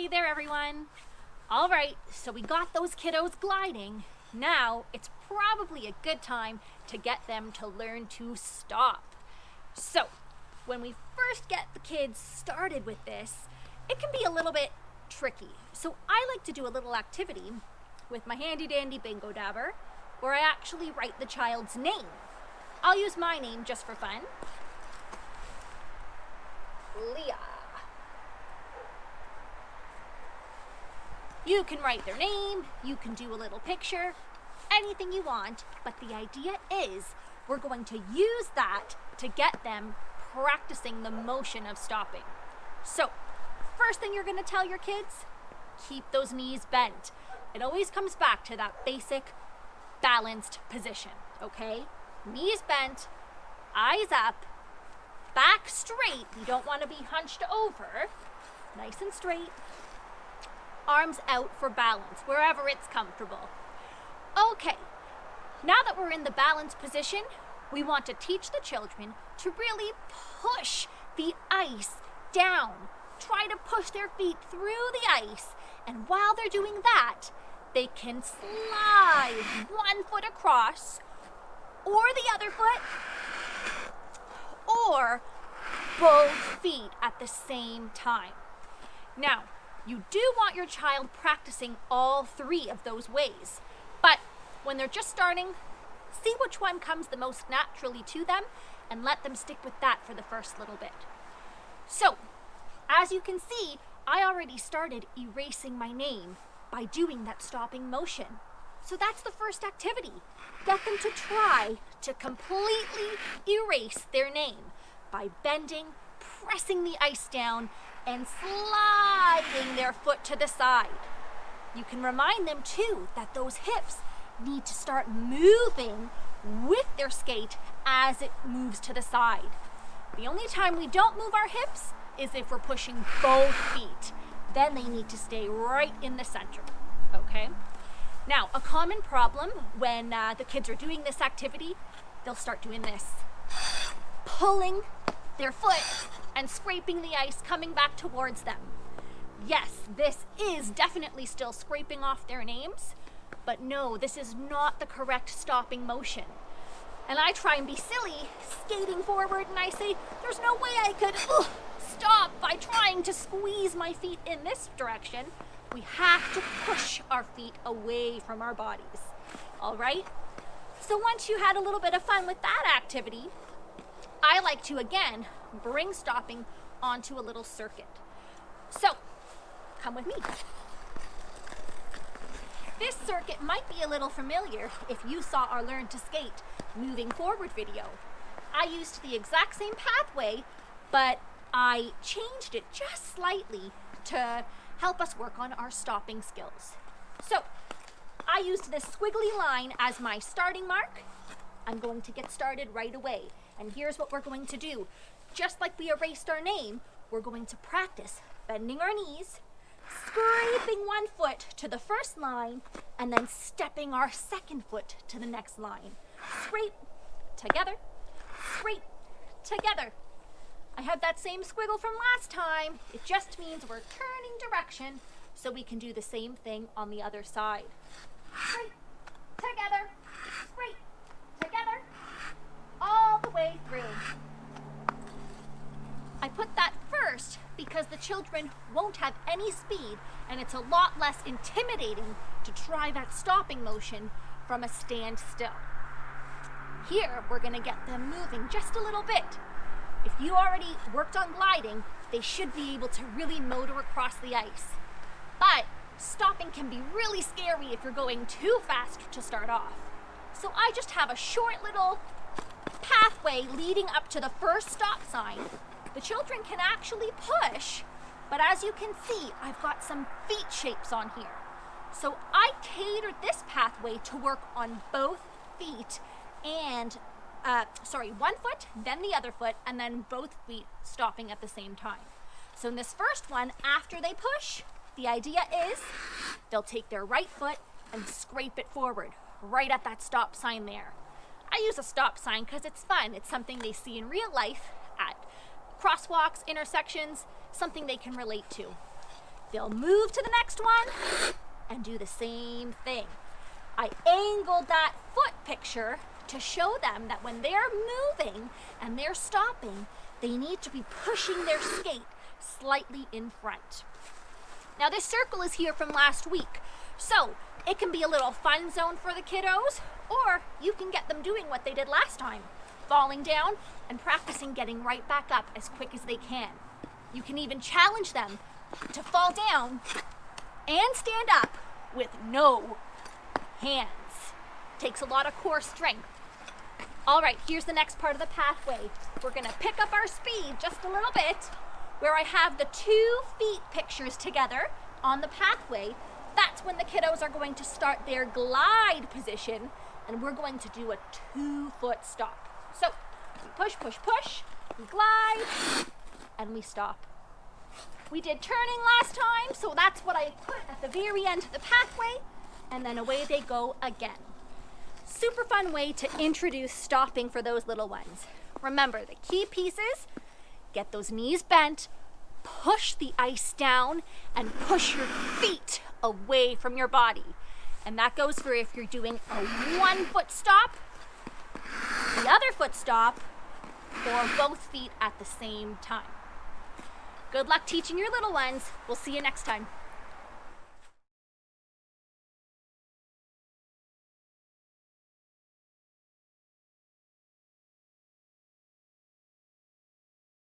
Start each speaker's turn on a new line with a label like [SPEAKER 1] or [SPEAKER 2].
[SPEAKER 1] Hey there, everyone. All right, so we got those kiddos gliding. Now it's probably a good time to get them to learn to stop. So, when we first get the kids started with this, it can be a little bit tricky. So I like to do a little activity with my handy dandy bingo dabber where I actually write the child's name. I'll use my name just for fun. Leah. You can write their name, you can do a little picture, anything you want, but the idea is we're going to use that to get them practicing the motion of stopping. So, first thing you're going to tell your kids, keep those knees bent. It always comes back to that basic balanced position, okay? Knees bent, eyes up, back straight. You don't want to be hunched over. Nice and straight. Arms out for balance, wherever it's comfortable. Okay, now that we're in the balanced position, we want to teach the children to really push the ice down. Try to push their feet through the ice, and while they're doing that, they can slide one foot across, or the other foot, or both feet at the same time. Now, you do want your child practicing all three of those ways, but when they're just starting, see which one comes the most naturally to them and let them stick with that for the first little bit. So, as you can see, I already started erasing my name by doing that stopping motion. So that's the first activity. Get them to try to completely erase their name by bending, pressing the ice down, and sliding their foot to the side. You can remind them too that those hips need to start moving with their skate as it moves to the side. The only time we don't move our hips is if we're pushing both feet. Then they need to stay right in the center, okay? Now, a common problem when the kids are doing this activity, they'll start doing this. Pulling their foot and scraping the ice coming back towards them. Yes, this is definitely still scraping off their names, but no, this is not the correct stopping motion. And I try and be silly, skating forward, and I say, there's no way I could stop by trying to squeeze my feet in this direction. We have to push our feet away from our bodies. All right? So once you had a little bit of fun with that activity, I like to, again, bring stopping onto a little circuit. So, come with me. This circuit might be a little familiar if you saw our Learn to Skate moving forward video. I used the exact same pathway, but I changed it just slightly to help us work on our stopping skills. So, I used this squiggly line as my starting mark. I'm going to get started right away. And here's what we're going to do. Just like we erased our name, we're going to practice bending our knees, scraping one foot to the first line, and then stepping our second foot to the next line. Scrape, together, scrape, together. I have that same squiggle from last time. It just means we're turning direction so we can do the same thing on the other side. Scrape, together, scrape, together, all the way through. I put that first because the children won't have any speed and it's a lot less intimidating to try that stopping motion from a standstill. Here, we're going to get them moving just a little bit. If you already worked on gliding, they should be able to really motor across the ice. But stopping can be really scary if you're going too fast to start off. So I just have a short little pathway leading up to the first stop sign. The children can actually push, but as you can see, I've got some feet shapes on here. So I catered this pathway to work on both feet and, one foot, then the other foot, and then both feet stopping at the same time. So in this first one, after they push, the idea is they'll take their right foot and scrape it forward, right at that stop sign there. I use a stop sign because it's fun. It's something they see in real life at crosswalks, intersections, something they can relate to. They'll move to the next one and do the same thing. I angled that foot picture to show them that when they're moving and they're stopping, they need to be pushing their skate slightly in front. Now this circle is here from last week, so it can be a little fun zone for the kiddos, or you can get them doing what they did last time, falling down and practicing getting right back up as quick as they can. You can even challenge them to fall down and stand up with no hands. Takes a lot of core strength. All right, here's the next part of the pathway. We're gonna pick up our speed just a little bit, where I have the 2 feet pictures together on the pathway. That's when the kiddos are going to start their glide position, and we're going to do a 2-foot stop. So we push, push, push, we glide, and we stop. We did turning last time, so that's what I put at the very end of the pathway, and then away they go again. Super fun way to introduce stopping for those little ones. Remember, the key pieces: get those knees bent, push the ice down, and push your feet away from your body. And that goes for if you're doing a 1-foot stop, the other foot stop, or both feet at the same time. Good luck teaching your little ones. We'll see you next time.